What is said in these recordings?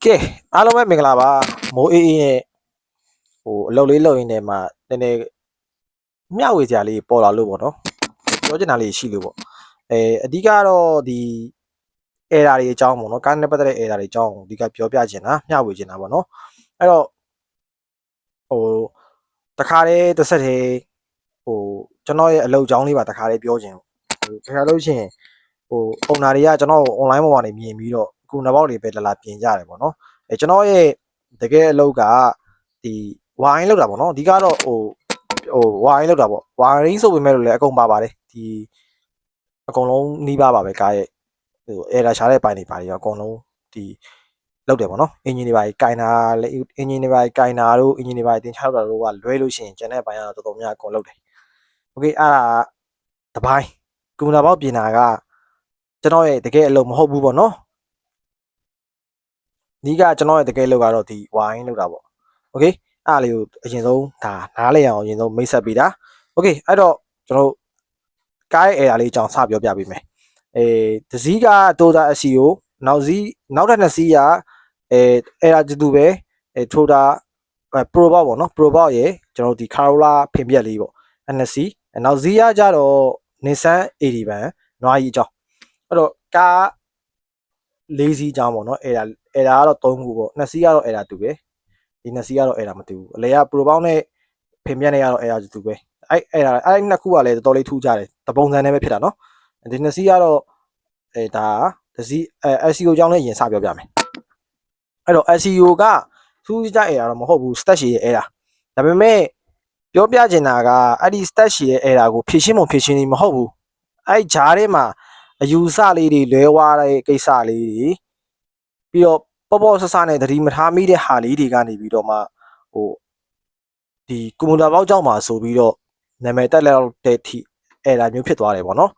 ကဲအားလုံးပဲမင်္ဂလာပါမိုးအေးအေးနဲ့အလုပ်လေးလုပ်ရင်းနဲ့မှနည်းနည်းမျှဝေစရာလေးပေါ်လာလို့ပေါ့နော်ပြောချင်တာလေးရှိလို့ပေါ့အဓိကတော့ဒီ error တွေအကြောင်းပေါ့နော်ကားနဲ့ပတ်သက်တဲ့ error တွေအကြောင်းအဓိကပြောပြချင်တာမျှဝေချင်တာပေါ့နော်အဲ့တော့တခါတည်းတစ်ဆက်တည်းကျွန်တော်ရဲ့အလုပ်အကြောင်းလေးပါတခါတည်းပြောချင်တခါလို့ရှိရင်ပုံနာတွေကကျွန်တော် online ပေါ်ကနေမြင်ပြီးတော့ခုနှစ်ပေါက်တွေပဲလာပြင်ကြတယ်ပေါ့နော်ကျွန်တော်ရဲ့တကယ်အလုပ်ကဒီဝိုင်းလောက်တာပေါ့နော်အဓိကတော့ဝိုင်းလောက်တာပေါ့ဝိုင်းဆိုပေမဲ့လို့လည်းအကုန်ပါပါတယ်ဒီအကုန်လုံးနှီးပါပါပဲကားရဲ့error ရှာတဲ့ပိုင်းတွေပါတွေအကုန်လုံးဒီလောက်တယ်ပေါ့နော်အင်ဂျင်တွေပါကင်တာအင်ဂျင်တွေပါကင်တာတို့အင်ဂျင်တွေပါတင်ချလောက်တာတို့ကလွဲလို့ရှိရင်ကျန်တဲ့ပိုင်းကတော့တော်တော်များအကုန်လောက်တယ်โอเคအဲ့ဒါတပိုင်းကွန်ပျူတာပေါက်ပြင်တာကကျွန်တော်ရဲ့တကယ်အလုပ်မဟုတ်ဘူးပေါ့နော်ဒီကကျွန်တော်ရဲ့တကယ်လုပ်ကတော့ဒီဝိုင်းလုပ်တာပေါ့โอเคအဲ့လေးကိုအရင်ဆုံးဒါနားလည်အောင်အရင်ဆုံးမိတ်ဆက်ပေးတာโอเคအဲ့တော့ကျွန်တော်ကားရဲ့ error လေးအကြောင်းစပြောပြပေးမယ်တစည်းကတိုတာ SEO နောက်ထပ်နှစ်စီးကerror တူပဲထိုတာ pro box ပေါ့နော် pro box ရေကျွန်တော်ဒီ Corolla ဖင်ပြက်လေးပေါ့နှစ်စီးနောက်စီးကကြတော့ Nissan 80ဘန်နွားကြီးအကြောင်းအဲ့တော့ကား၄စီးအကြောင်းပေါ့နော် error ကတော့3ခုပေါ့နှစ်စီးကတော့ error တူပဲဒီနှစ်စီးကတော့ error မတူဘူးအလဲက pro box နဲ့ဖင်ပြက်နဲ့ကတော့ error တူပဲအဲ့နှစ်ခုကလည်းတော်တော်လေးထူးကြတယ်တပုံစံနဲ့ပဲဖြစ်တာနော်ဒီနှစ်စီးကတော့ဒါတစီးSEO အကြောင်းလည်းအရင်စပြောပြမယ်အဲ့တော့ SEO ကထူးခြား error တော့မဟုတ်ဘူး stat ရှိရဲ့ error ဒါပေမဲ့ပြောပြချင်တာကအဲ့ဒီ stat ရှိရဲ့ error ကိုဖြည့်ရှင်းနေမဟုတ်ဘူးအဲ့ဂျားထဲမှာအယူဆလေးတွေလွဲဝါးတဲ့ကိစ္စလေးတွေပြီးတော့ပေါ့ဆဆနဲ့သတိမထားမိတဲ့ဟာလေးတွေကနေပြီးတော့မှဒီကွန်ပျူတာပေါက်ကြောင့်မှာဆိုပြီးတော့နာမည်တက်လောက်တဲ့ထိ error မျိုးဖြစ်သွားတယ်ပေါ့နော်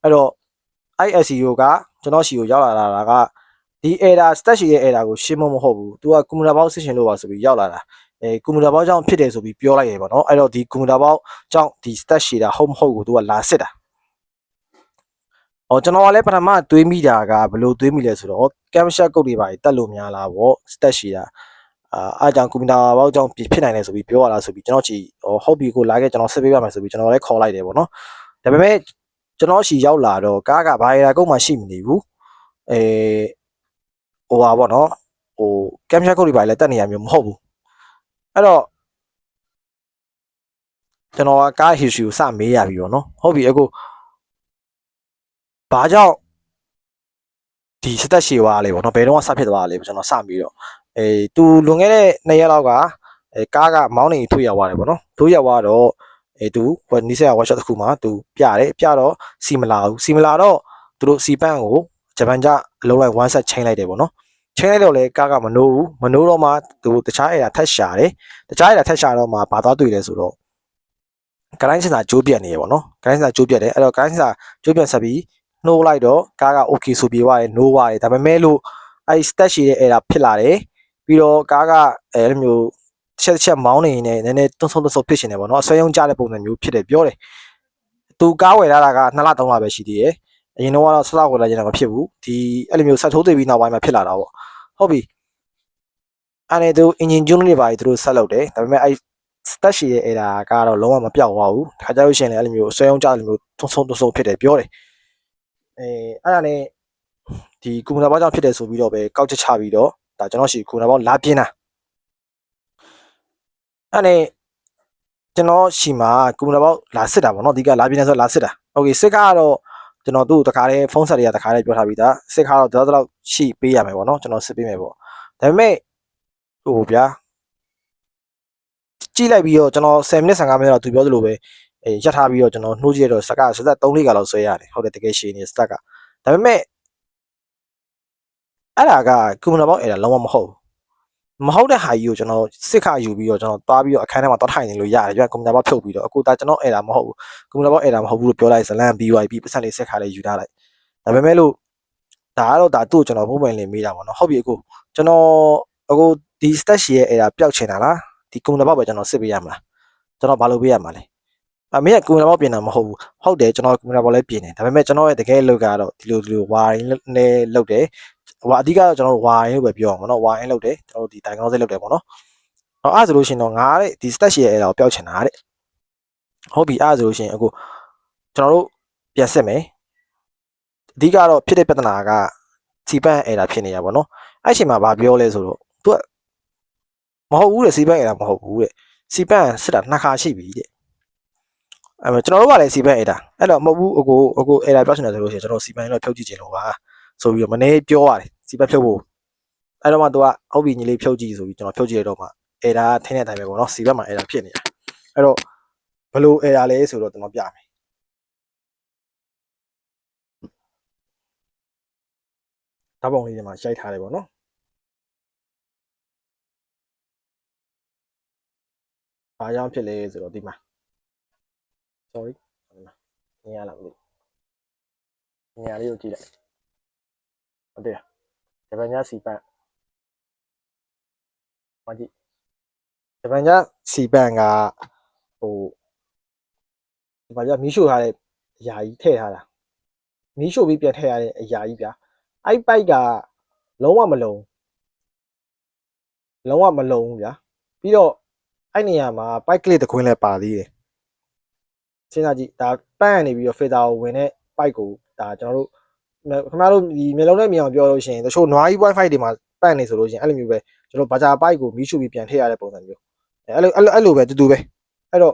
အဲ့တော့ SEO ကကျွန်တော်ရှီကိုရောက်လာတာကဒီ error stat ရှိရဲ့ error ကိုရှင်းမဟုတ်ဘူးသူကကွန်ပျူတာပေါက်စစ်ရှင်လို့ပါဆိုပြီးရောက်လာတာကွန်ပျူတာပေါက်ကြောင့်ဖြစ်တယ်ဆိုပြီးပြောလိုက်ရပေါ့နော်အဲ့တော့ဒီကွန်ပျူတာပေါက်ကြောင့်ဒီ stat ရှိတာဟုတ်မဟုတ်ကိုသူကလာစစ်တာကျွန်တော်ကလည်းပထမတွေးမိတာကဘယ်လိုတွေးမိလဲဆိုတော့ကမ်ရှက်ကုတ်တွေပါတက်လို့များလားပေါ့ stat ရှိတာအားကြောင့်ကွန်ပျူတာပေါက်ကြောင့်ဖြစ်နိုင်တယ်ဆိုပြီးပြောရတာဆိုပြီးကျွန်တော်ကြည့်ဟုတ်ပြီကိုလာခဲ့ကျွန်တော်စစ်ပေးပါမယ်ဆိုပြီးကျွန်တော်လည်းခေါ်လိုက်တယ်ပေါ့နော်ဒါပေမဲ့ကျွန်တော်ရှီရောက်လာတော့ကားကဘာရကုတ်မှရှိမနေဘူးဟိုပါပေါ့နော်ကမ်ရှက်ကုတ်တွေပါလည်းတက်နေရမျိုးမဟုတ်ဘူးအဲ့တော့ကျွန်တော်ကကား history ကိုစမေးရပြီပေါ့နော်ဟုတ်ပြီအခုဘာကြောင့်ဒီစတက်ရှည်သွားလဲပေါ့နော်ဘယ်တော့မှစဖြစ်သွားလဲကျွန်တော်စပြီးတော့သူလွန်ခဲ့တဲ့2ရက်လောက်ကကားကမောင်းနေထွေးရောက်သွားတယ်ပေါ့နော်ထွေးရောက်သွားတော့သူနီးစပ်ရ workshop တစ်ခုမှာသူပြတော့စီမလာတော့သူတို့စီပန့်ကိုဂျပန်ကျအလုံးလိုက်1 set ချိန်လိုက်တယ်ပေါ့နော်ချိန်လိုက်တော့လေကားကမနိုးတော့မှသူတခြားအရာထက်ရှာတယ်တခြားအရာထက်ရှာတော့မှဘာသွားတွေ့လဲဆိုတော့ကတိုင်းစင်စာကျိုးပြတ်နေရပေါ့နော်ကတိုင်းစင်စာကျိုးပြတ်တယ်အဲ့တော့ကတိုင်းစင်စာကျိုးပြတ်ဆက်ပြီးနှိုးလိုက်တော့ကားက okay ဆိုပြေးသွားတယ်နိုးသွားတယ်ဒါပေမဲ့လို့အဲ့ stat ရှိတဲ့ error ဖြစ်လာတယ်ပြီးတော့ကားကအဲ့လိုမျိုးချက်မောင်းနေနေနည်းနည်းတွန်းဆုံးဖြစ်ရှင်တယ်ပေါ့နော်အဆွဲရုံးကြတဲ့ပုံစံမျိုးဖြစ်တယ်ပြောတယ်သူကားဝယ်လာတာက2လ3လပဲရှိသေးတယ်အရင်တော့စဝယ်လာကြတာမဖြစ်ဘူးဒီအဲ့လိုမျိုးဆက်ထိုးသိပြီးနောက်ပိုင်းမှာဖြစ်လာတာပေါ့ဟုတ်ပြီအဲ့ဒါသူ engine tune တွေပါသူတို့ဆက်လုပ်တယ်ဒါပေမဲ့အဲ့ stat ရှိတဲ့ error ကတော့လုံးဝမပြောက်သွားဘူးခါကြလို့ရှိရင်လည်းအဲ့လိုမျိုးအဆွဲရုံးကြတယ်မျိုးတွန်းဆုံးဖြစ်တယ်ပြောတယ်အဲ့ဒါနဲ့ဒီကွန်ပျူတာပေါက်ကြောင့်ဖြစ်တယ်ဆိုပြီးတော့ပဲကောက်ချက်ချပြီးတော့ဒါကျွန်တော်ရှိကွန်ပျူတာပေါက်လာပြင်းတာအဲ့နဲ့ကျွန်တော်ရှိမှာကွန်ပျူတာပေါက်လာစစ်တာပေါ့နော်အဓိကလာပြင်းတယ်ဆိုလာစစ်တာโอเคစစ်ကတော့ကျွန်တော်သူ့တခါတည်းဖုန်းဆက်တွေကတခါတည်းပြောထားပြီးသားစစ်ကတော့တော့ရှိပေးရမယ်ပေါ့နော်ကျွန်တော်စစ်ပေးမယ်ပေါ့ဒါပေမဲ့ဗျာကြည့်လိုက်ပြီးတော့ကျွန်တော်10မိနစ်15မိနစ်တော့သူပြောသလိုပဲရက်ထားပြီးတော့ကျွန်တော်နှိုးကြည့်ရတော့စက်က3-4ကလောက်ဆွဲရတယ်ဟုတ်တယ်တကယ်ရှည်နေစက်ကဒါပေမဲ့အဲ့ဒါကကွန်ပျူတာပေါက် error လုံးဝမဟုတ်တဲ့ဟာကြီးကိုကျွန်တော်စစ်ခါယူပြီးတော့ကျွန်တော်သွားပြီးတော့အခန်းထဲမှာသွားထိုင်နေလို့ရတယ်ကွန်ပျူတာပေါက်ဖြုတ်ပြီးတော့အခုဒါကျွန်တော် error မဟုတ်ဘူးကွန်ပျူတာပေါက် error မဟုတ်ဘူးလို့ပြောလိုက်ဇလန် BYP ပတ်စံလေးစစ်ခါလေးယူထားလိုက်ဒါပေမဲ့လို့ဒါကတော့ဒါသူ့ကိုကျွန်တော်ပုံမှန်လေးမေးတာပေါ့နော်ဟုတ်ပြီအခုကျွန်တော်အခုဒီ stat ရှိရဲ့ error ပျောက်ချင်တာလားဒီကွန်ပျူတာပေါက်ပဲကျွန်တော်စစ်ပေးရမလားကျွန်တော်ဘာလုပ်ပေးရမှာလဲမင်းကကွန်ပျူတာပေါက်ပြင်တာမဟုတ်ဘူးဟုတ်တယ်ကျွန်တော်ကွန်ပျူတာပေါက်လည်းပြင်တယ်ဒါပေမဲ့ကျွန်တော်ရဲ့တကယ်အလုပ်ကတော့ဒီလိုဝါရင်းနဲ့လုပ်တယ် ဟိုအဓိကတော့ကျွန်တော်တို့ဝါရင်လို့ပဲပြောအောင်ပေါ့နော်ဝါရင်လုပ်တယ်ကျွန်တော်တို့ဒီတိုင်ကောင်းစိတ်လုပ်တယ်ပေါ့နော်အဲ့ဆိုလို့ရှိရင်တော့ငါတဲ့ဒီ stat ရှိရဲ့အဲ့ဒါကိုပျောက်ချင်တာတဲ့ဟုတ်ပြီအဲ့ဆိုလို့ရှိရင်အခုကျွန်တော်တို့ပြန်စစ်မယ်အဓိကတော့ဖြစ်တဲ့ပြဿနာကစီပန့်အဲ့ဒါဖြစ်နေရပါတော့အဲ့ချိန်မှာဗာပြောလဲဆိုတော့သူကမဟုတ်ဘူးတဲ့စီပန့်အဲ့ဒါမဟုတ်ဘူးတဲ့စီပန့်စစ်တာနှစ်ခါရှိပြီတဲ့အဲ့ကျွန်တော်တို့ကလည်းစီပန့်အဲ့ဒါအဲ့တော့မဟုတ်ဘူးအကိုအဲ့ဒါပြောချင်တယ်ဆိုလို့ရှိရင်ကျွန်တော်စီပန့်တော့ဖြုတ်ကြည့်ခြင်းလို့ပါဆိုပြီးတော့မနေ့ပြောရတယ်စီပန့်ဖြုတ်ဖို့အဲ့တော့မှသူကဟုတ်ပြီညီလေးဖြုတ်ကြည့်ဆိုပြီးကျွန်တော်ဖြုတ်ကြည့်ရတော့မှအဲ့ဒါထင်းတဲ့အတိုင်းပဲပေါ့နော်စီပန့်မှာအဲ့ဒါဖြစ်နေတာအဲ့တော့ဘလို့အဲ့ဒါလဲဆိုတော့ကျွန်တော်ပြမယ်ဓာတ်ပုံလေးတွေမှာရိုက်ထားတယ်ပေါ့နော်ဘာကြောင့်ဖြစ်လဲဆိုတော့ဒီမှာ sorry မြင်ရလားမသိမြင်ရလေးကိုကြည့်လိုက်ဟုတ်တယ်ဂျပန်ညစီပန့်မကြည့်ဂျပန်ညစီပန့်ကဟိုဒီမှာပြမီးရှို့ထားတဲ့အရာကြီးထည့်ထားတာမီးရှို့ပြီးပြန်ထည့်ရတဲ့အရာကြီးဗျာအဲ့ပိုက်ကလုံးဝမလုံးဘူးဗျာပြီးတော့အဲ့နေရာမှာပိုက်ကလေးတစ်ခွင်းလည်းပါသေးတယ်စဉ်းစားကြည့်ဒါပန့်နေပြီးတော့ filter ကိုဝင်တဲ့ပိုက်ကိုဒါကျွန်တော်တို့ခင်ဗျားတို့ဒီမျိုးလုံးနဲ့မြင်အောင်ပြောလို့ရှိရင်တချို့နွားကြီး wifi တွေမှာပန့်နေဆိုလို့ရှိရင်အဲ့လိုမျိုးပဲကျွန်တော်ဘာသာပိုက်ကိုမီးရှို့ပြီးပြန်ထည့်ရတဲ့ပုံစံမျိုးအဲ့လိုပဲတူတူပဲအဲ့တော့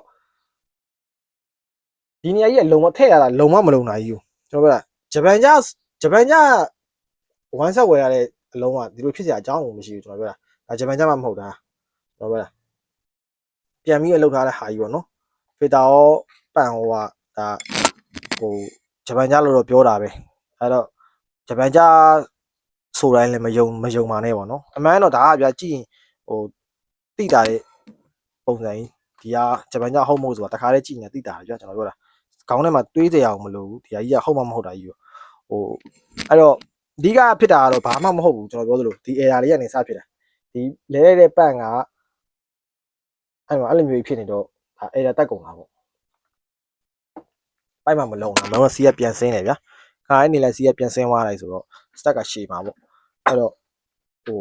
ဒီနေရာကြီးကလုံမထည့်ရတာလုံမလုံနိုင်ဘူးကျွန်တော်ပြောတာဂျပန်ညဝမ်းဆက်ဝယ်ရတဲ့အလုံးကဒီလိုဖြစ်စရာအကြောင်းမရှိဘူးကျွန်တော်ပြောတာဒါဂျပန်ညမှမဟုတ်တာကျွန်တော်ပြောတာပြန်ပြီးလှုပ်ထားတဲ့ဟာကြီးပေါ့နော်ဖေတာရောပန်ဟိုကဒါဟိုဂျပန်ညလို့တော့ပြောတာပဲအဲ့တော့ဂျပန်ညဆိုတိုင်းလည်းမယုံပါနဲ့ပေါ့နော်အမှန်တော့ဒါကဗျာကြည့်ရင်ဟိုတိတာတဲ့ပုံစံကြီးဒီကဂျပန်ညဟုတ်မဟုတ်ဆိုတာတခါတည်းကြည့်နေတိတာဗျာကျွန်တော်ပြောတာခေါင်းထဲမှာတွေးကြအောင်မလို့ဘူးဒီဟာကြီးကဟုတ်မှမဟုတ်တာကြီးဟိုအဲ့တော့အဓိကဖြစ်တာကတော့ဘာမှမဟုတ်ဘူးကျွန်တော်ပြောသလိုဒီ error လေးကနေစဖြစ်တာဒီလဲတဲ့ပန့်ကအဲ့လိုမျိုးဖြစ်နေတော့ဒါ error တက်ကုန်တာပေါ့ပိုက်မှမလုံတာလုံးဝစီးကပြန်ဆင်းတယ်ဗျာခါအဲ့နေလဲစီးကပြန်ဆင်းသွားလိုက်ဆိုတော့ stack ကရှည်မှာပေါ့အဲ့တော့ဟို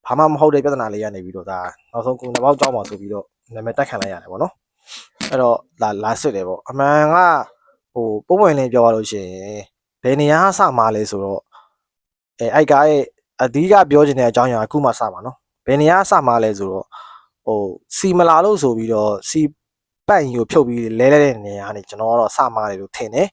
ဘာမှမဟုတ်တဲ့ပြဿနာလေးကနေပြီးတော့ဒါနောက်ဆုံးကုန်တစ်ပေါက်ကြောက်ပါဆိုပြီးတော့နာမည်တက်ခံလိုက်ရတယ်ပေါ့နော်အဲ့တော့လာစစ်တယ်ပေါ့အမှန်ကဟိုပုံမှန်လေးပြောရလို့ရှိရင်ဘယ်နေရာစမှာလဲဆိုတော့အဲ့ကရဲ့အဓိကပြောချင်တဲ့အကြောင်းအရာအခုမှစမှာနော်ဘယ်နေရာစမှာလဲဆိုတော့ဟိုစီမလာလို့ဆိုပြီးတော့စီပတ်ရင်ကိုဖြုတ်ပြီးလဲတဲ့နေရာကနေကျွန်တော်ကတော့စမှာတယ်လို့ထင်တယ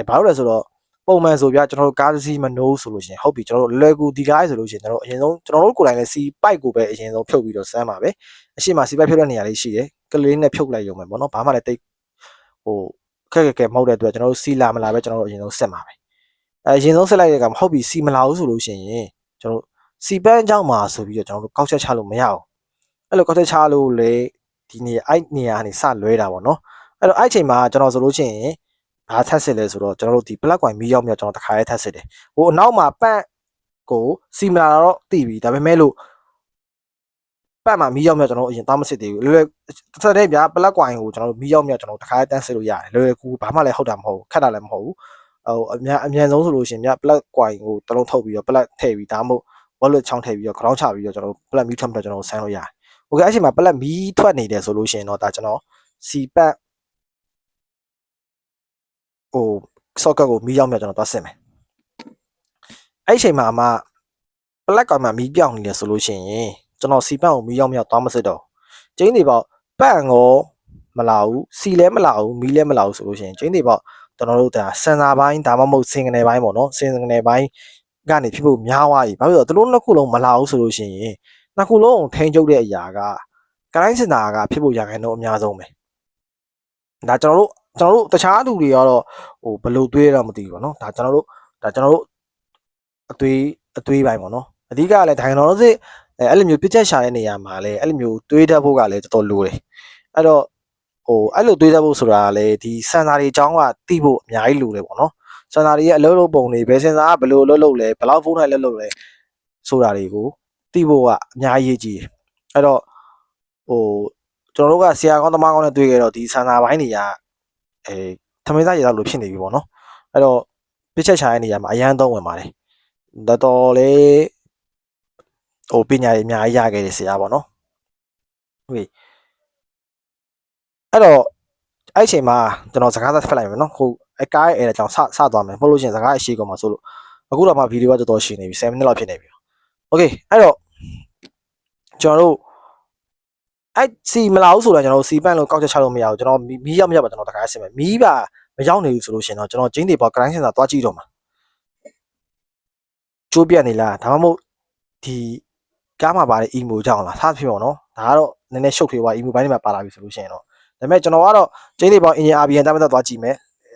်ဘာလို့လဲဆိုတော့ပုံမှန်ဆိုပြကျွန်တော်တို့ကားစီမနိုးဆိုလို့ရှိရင်ဟုတ်ပြီကျွန်တော်တို့လွယ်ကူဒီကားဆိုလို့ရှိရင်ကျွန်တော်တို့အရင်ဆုံးကျွန်တော်တို့ကိုယ်တိုင်လည်းစီပိုက်ကိုပဲအရင်ဆုံးဖြုတ်ပြီးတော့စမ်းပါပဲအရှိမစီပိုက်ဖြုတ်တဲ့နေရာလေးရှိတယ်ကလေးနဲ့ဖြုတ်လိုက်ရုံပဲပေါ့နော်ဘာမှလည်းတိတ်ဟိုခက်မဟုတ်တဲ့အတွက်ကျွန်တော်တို့စီလာမလာပဲကျွန်တော်တို့အရင်ဆုံးဆက်ပါပဲအရင်ဆုံးဆက်လိုက်တဲ့ကမဟုတ်ပြီစီမလာဘူးဆိုလို့ရှိရင်ကျွန်တော်တို့စီပန်းအကြောင်းမှာဆိုပြီးတော့ကျွန်တော်တို့ကောက်ချက်ချလို့မရအောင်အဲ့လိုကောက်ချက်ချလို့လေဒီနေအဲ့နေရာကနေစလွဲတာပေါ့နော်အဲ့တော့အဲ့ချိန်မှာကျွန်တော်ဆိုလို့ရှိရင်ဘာထပ်စစ်လဲဆိုတော့ကျွန်တော်တို့ဒီ black coin မီးရောက်မြောက်ကျွန်တော်တခါရဲထပ်စစ်တယ်ဟိုအနောက်မှာပန့်ကိုစီမလာတော့တည်ပြီဒါပေမဲ့လို့ပန့်မှာမီးရောက်မြောက်ကျွန်တော်အရင်သားမစစ်သေးဘူးလွယ်တစ်သက်တည်းဗျာ black coin ကိုကျွန်တော်တို့မီးရောက်မြောက်ကျွန်တော်တခါရဲတန်းစစ်လို့ရတယ်လွယ်ကူဘာမှလည်းဟုတ်တာမဟုတ်ဘူးခက်တာလည်းမဟုတ်ဘူးဟိုအမြန်ဆုံးဆိုလို့ရှိရင်ဗျာ black coin ကိုတလုံးထုတ်ပြီးတော့ black ထည့်ပြီးဒါမှမဟုတ် wallet ချောင်းထည့်ပြီးတော့ ground ချပြီးတော့ကျွန်တော် black မီးထွက်ပြီးတော့ကျွန်တော်ဆန်းလို့ရတယ်โอเคအဲ့ချိန်မှာ black မီးထွက်နေတယ်ဆိုလို့ရှိရင်တော့ဒါကျွန်တော်စီပတ်ဟို socket ကိုမီးရောက်မြောက်ကျွန်တော်သွားစစ်မယ်အဲ့ချိန်မှာမှ black ကောင်မှမီးပြောင်းနေတယ်ဆိုလို့ရှိရင်ကျွန်တော်စီပန့်ကိုမီးရောက်မြောက်သွားမစစ်တော့ကျင်းတွေပေါ့ပန့်ကိုမလာဘူးစီလည်းမလာဘူးမီးလည်းမလာဘူးဆိုလို့ရှိရင်ကျင်းတွေပေါ့ကျွန်တော်တို့ဒါစင်စာပိုင်းဒါမှမဟုတ်စင်ကနေပိုင်းပေါ့နော်စင်ကနေပိုင်းကနေဖြစ်ဖို့များသွားပြီဘာဖြစ်လို့သူတို့နှစ်ခုလုံးမလာဘူးဆိုလို့ရှိရင်နှစ်ခုလုံးထိန်းချုပ်တဲ့အရာကကိုင်းစင်တာကဖြစ်ဖို့ရခိုင်တော့အများဆုံးပဲဒါကျွန်တော်တို့တခြားလူတွေကတော့ဟိုဘယ်လိုတွေးရတော့မသိဘူးပေါ့နော်ဒါကျွန်တော်တို့အသွေးပိုင်းပေါ့နော်အဓိကလည်းဒိုင်တော်စစ်အဲ့လိုမျိုးပြစ်ချက်ရှာတဲ့နေရာမှာလည်းအဲ့လိုမျိုးတွေးတတ်ဖို့ကလည်းတော်တော်လိုတယ်အဲ့တော့ဟိုအဲ့လိုတွေးတတ်ဖို့ဆိုတာကလည်းဒီစန်စာတွေအကြောင်းကသိဖို့အများကြီးလိုတယ်ပေါ့နော်စန်စာတွေရဲ့အလုပ်လုပ်ပုံတွေဘယ်စင်စာကဘယ်လိုလုပ်လဲဘယ်လောက်ဖုန်းထိုင်လုပ်လဲဆိုတာတွေကိုသိဖို့ကအများကြီးကြီးတယ်အဲ့တော့ဟိုကျွန်တော်တို့ကဆရာကောင်းသမားကောင်းနဲ့တွေ့ခဲ့တော့ဒီစန်စာပိုင်းတွေကထမင်းစားရတော့လို့ဖြစ်နေပြီပေါ့နော်အဲ့တော့ပြစ်ချက်ရှာတဲ့နေရာမှာအရန်သုံးဝင်ပါတယ် တော်လေးဟိုပညာရေးအများကြီးရခဲ့တယ်ဆရာပေါ့နော်ဟုတ်ပြီအဲ့တော့အဲ့အချိန်မှာကျွန်တော်စကားသက်ဖက်လိုက်မယ်နော်ဟိုအကားရဲ့အဲ့ဒါကြောင့်စသွားမယ်မဟုတ်လို့ရှိရင်စကားအရှိကောင်မှာဆိုလို့အခုတော့မှဗီဒီယိုကတော်တော်ရှည်နေပြီ7မိနစ်လောက်ဖြစ်နေပြီโอเคအဲ့တော့ကျွန်တော်တို့အဲ့စီမလာဘူးဆိုတော့ကျွန်တော်တို့စီပန့်လို့ကောက်ချက်ချလို့မရဘူးကျွန်တော်မီးရောက်မရောက်ပါကျွန်တော်တခါဆင်မယ်မီးပါမရောက်နေဘူးဆိုလို့ရှိရင်တော့ကျွန်တော်ဂျင်းတွေပေါ်ကတိုင်းစင်တာတွားကြည့်တော့မှာကျိုးပြတ်နေလားဒါမှမဟုတ်ဒီကားမှာပါတဲ့ emo ကြောင့်လားစဖြစ်ပါတော့ဒါကတော့နည်းနည်းရှုပ်ထွေးသွား emo ဘိုင်းတွေမှာပါလာပြီဆိုလို့ရှိရင်တော့ဒါပေမဲ့ကျွန်တော်ကတော့ဂျင်းတွေပေါ် engine RBN တမ်းတက်သွားကြည့်မယ်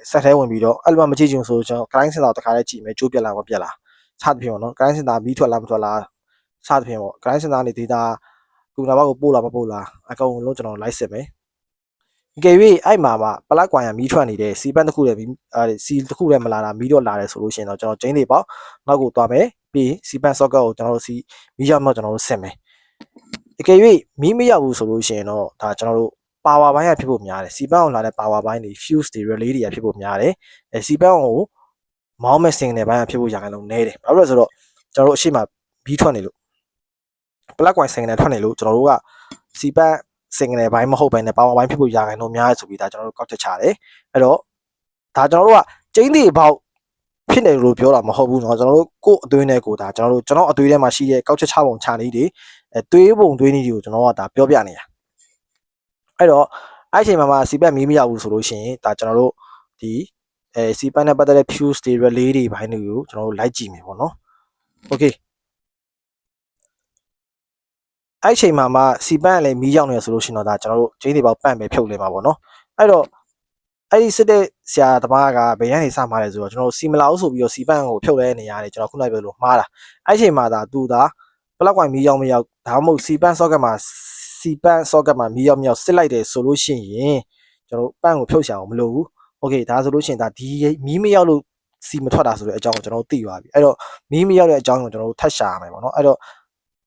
ဆက်ထဲဝင်ပြီးတော့အဲ့လိုမှမကြည့်ချင်ဆိုကျွန်တော်ကတိုင်းစင်တာတခါလေးကြည့်မယ်ကျိုးပြတ်လားမပြတ်လားစသဖြင့်ပေါ့နော်ကတိုင်းစင်တာမီးထွက်လားမထွက်လားစသဖြင့်ပေါ့ကတိုင်းစင်တာနေဒေတာကူနာဘောက်ကိုပို့လားမပို့လားအကောင်လုံးကျွန်တော်လိုက်စစ်မယ်ကြွေအဲ့မှာပလက်ကွာရမီးထွက်နေတဲ့စီပန်းတစ်ခုတည်းစီတစ်ခုတည်းမလာတာမီးတော့လာတယ်ဆိုလို့ရှိရင်တော့ကျွန်တော်ကျင်းတွေပေါ့နောက်ကိုသွားမယ်ပြီးစီပန်း socket ကိုကျွန်တော်တို့စီမီးရောက်မှကျွန်တော်တို့ဆင်မယ်ကြွေမီးမရောက်ဘူးဆိုလို့ရှိရင်တော့ဒါကျွန်တော်တို့ power ဘိုင်းရဖြစ်ဖို့များတယ်စီပန်းကိုလာတဲ့ power ဘိုင်းတွေ fuse တွေ relay တွေဖြစ်ဖို့များတယ်စီပန်းကိုမောင်းမဲ့ signal ဘိုင်းရဖြစ်ဖို့ရာခိုင်နှုန်းနည်းတယ်ဘာလို့လဲဆိုတော့ကျွန်တော်တို့အရှိမမီးထွက်နေလို့ plug point signal ထွက်နေလို့ကျွန်တော်တို့ကစီပန်းsignal ဘိုင်းမဟုတ်ဘဲနဲ့ power ဘိုင်းဖြစ်ဖို့ရာခိုင်နှုန်းများရဆိုပြီးဒါကျွန်တော်တို့ကောက်ချက်ချတယ်အဲ့တော့ဒါကျွန်တော်တို့ကကျင်းတွေပေါက်ဖြစ်နေလို့ပြောတာမဟုတ်ဘူးเนาะကျွန်တော်တို့ကိုယ်အသွေးနဲ့ကိုဒါကျွန်တော်အသွေးထဲမှာရှိတဲ့ကောက်ချက်ချပုံခြာနည်းတွေသွေးပုံသွေးနည်းတွေကိုကျွန်တော်ကဒါပြောပြနေတာအဲ့တော့အဲ့အချိန်မှာစီပန်းမီးမရဘူးဆိုလို့ရှိရင်ဒါကျွန်တော်တို့ဒီစီပန်းနဲ့ပတ်သက်တဲ့ fuse တွေ relay တွေဘိုင်းတွေကိုကျွန်တော်တို့လိုက်ကြည့်မယ်ပေါ့နော်โอเคအဲ့ချိန်မှာစီပန့်လည်းမီးရောက်နေဆိုလို့ရှိရင်တော့ဒါကျွန်တော်တို့ဂျင်းတွေပေါက်ပန့်ပဲဖြုတ်လဲမှာပေါ့နော်အဲ့တော့အဲ့ဒီစစ်တဲ့ဆရာသမားကဘယ်ရန်နေစမှာလဲဆိုတော့ကျွန်တော်တို့စီမလာအောင်ဆိုပြီးတော့စီပန့်ကိုဖြုတ်လဲနေရတယ်ကျွန်တော်ခုနကပြောလို့မှားတာအဲ့ချိန်မှာဒါသူဒါပလက်ကွိုင်မီးရောက်မရောက်ဒါမှမဟုတ်စီပန့် socket မှာမီးရောက်မရောက်စစ်လိုက်တယ်ဆိုလို့ရှိရင်ကျွန်တော်တို့ပန့်ကိုဖြုတ်ချအောင်မလိုဘူးโอเคဒါဆိုလို့ရှိရင်ဒါဒီမီးမရောက်လို့စီမထွက်တာဆိုတဲ့အကြောင်းကိုကျွန်တော်တို့သိသွားပြီအဲ့တော့မီးမရောက်တဲ့အကြောင်းကိုကျွန်တော်တို့ထပ်ရှာရမယ်ပေါ့နော်အဲ့တော့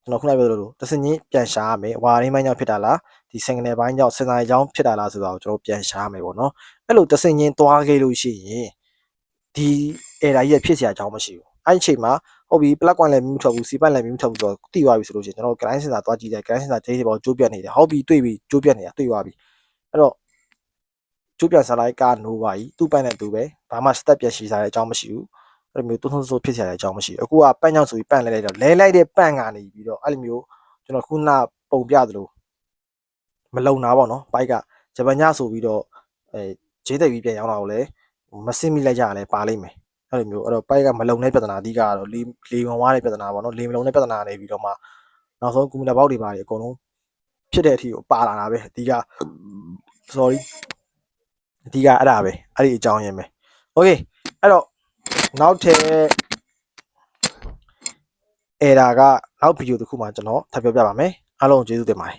ကျွန်တော်ခုနပြောလို့တစင်းချင်းပြန်ရှာရမယ်ဝါရင်းပိုင်းကြောင့်ဖြစ်တာလားဒီ signal ဘိုင်းကြောင့် sensor ကြောင့်ဖြစ်တာလားဆိုတာကိုကျွန်တော်ပြန်ရှာရမယ်ပေါ့နော်အဲ့လိုတစင်းချင်းသွားခဲ့လို့ရှိရင်ဒီ error ကြီးဖြစ်เสียအကြောင်းမရှိဘူးအဲ့ဒီအချိန်မှာဟုတ်ပြီ plug point လည်းမီးမထွက်ဘူးစီပတ်လည်းမီးမထွက်ဘူးဆိုတော့တိသွားပြီဆိုလို့ရှိရင်ကျွန်တော် grind sensor သွားကြည့်တယ် grind sensor ဒိတ်တွေပေါ်ကျိုးပြတ်နေတယ်ဟုတ်ပြီတွေ့ပြီကျိုးပြတ်နေတာတွေ့သွားပြီအဲ့တော့ကျိုးပြတ်စားလိုက်ကနိုးပါပြီသူ့ပိုင်နဲ့သူပဲဘာမှ step ပြတ်ရှိစားတဲ့အကြောင်းမရှိဘူးအဲ့လိုမျိုးတွန်းဆိုးဖြစ်เสียတဲ့အကြောင်းမရှိဘူးအခုကပန့်ကြောင့်ဆိုပြီးပန့်လဲလိုက်တော့လဲလိုက်တဲ့ပန့်ကနေပြီးတော့အဲ့လိုမျိုးကျွန်တော်ခုနပုံပြသလိုမလုံတာပေါ့နော်ဘိုက်ကဂျပန်ညဆိုပြီးတော့ဂျေးသိပ်ပြီးပြန်ရောက်လာကိုလည်းမစင်မိလိုက်ကြရလဲပါလိမ့်မယ်အဲ့လိုမျိုးအဲ့တော့ဘိုက်ကမလုံတဲ့ပြဿနာအဓိကကတော့လေဝင်ဝါးတဲ့ပြဿနာပေါ့နော်လေမလုံတဲ့ပြဿနာနေပြီးတော့မှနောက်ဆုံးကွန်ပျူတာဘောက်တွေပါတယ်အကုန်လုံးဖြစ်တဲ့အထိကိုပါလာတာပဲအဓိက sorry အဓိကအဲ့ဒါပဲအဲ့ဒီအကြောင်းရင်းပဲ okay အဲ့တော့နောက်ထပ် error ကနောက်ဗီဒီယိုတစ်ခုမှကျွန်တော်ထပ်ပြောပြပါမယ်အားလုံးကျေးဇူးတင်ပါတယ်